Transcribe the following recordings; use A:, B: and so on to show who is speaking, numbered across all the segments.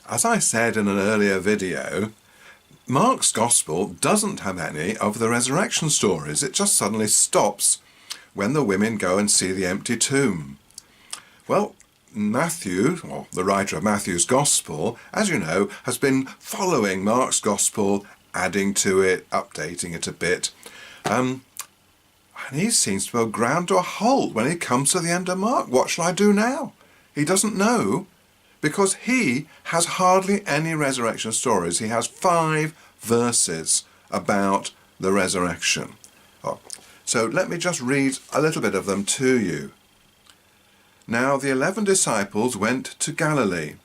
A: As I said in an earlier video, Mark's Gospel doesn't have any of the resurrection stories. It just suddenly stops when the women go and see the empty tomb. Well, Matthew, or the writer of Matthew's Gospel, as you know, has been following Mark's Gospel, adding to it, updating it a bit. And he seems to have ground to a halt when he comes to the end of Mark. What shall I do now? He doesn't know, because he has hardly any resurrection stories. He has 5 verses about the resurrection. So let me just read a little bit of them to you. Now the 11 disciples went to Galilee.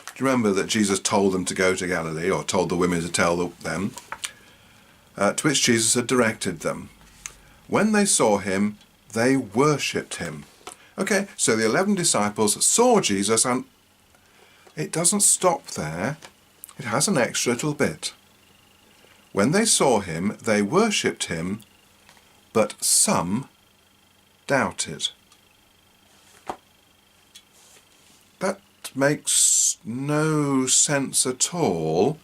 A: Do you remember that Jesus told them to go to Galilee, or told the women to tell them? To which Jesus had directed them. When they saw him, they worshipped him. Okay, so the 11 disciples saw Jesus, and it doesn't stop there. It has an extra little bit. When they saw him, they worshipped him, but some doubted. That makes no sense at all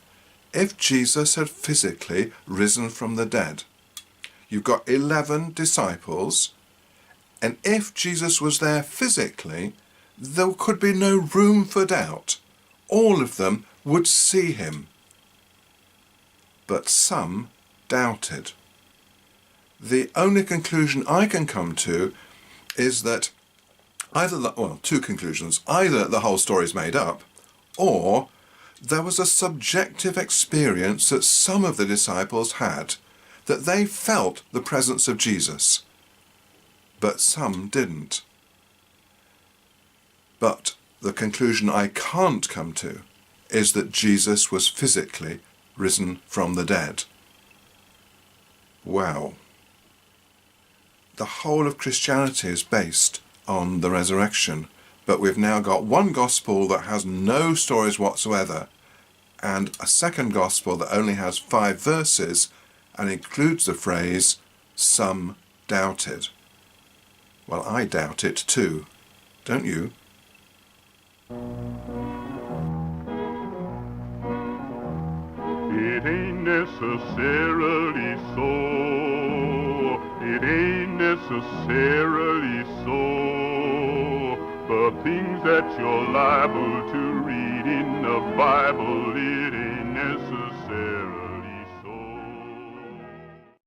A: if Jesus had physically risen from the dead. You've got 11 disciples, and if Jesus was there physically, there could be no room for doubt. All of them would see him. But some doubted. The only conclusion I can come to is that two conclusions. Either the whole story is made up, or there was a subjective experience that some of the disciples had, that they felt the presence of Jesus, but some didn't. But the conclusion I can't come to is that Jesus was physically risen from the dead. Wow. The whole of Christianity is based on the resurrection, but we've now got one gospel that has no stories whatsoever, and a second gospel that only has 5 verses and includes the phrase, some doubted. Well, I doubt it too, don't you?
B: It ain't necessarily so. It ain't necessarily so. The things that you're liable to read in the Bible, it ain't necessarily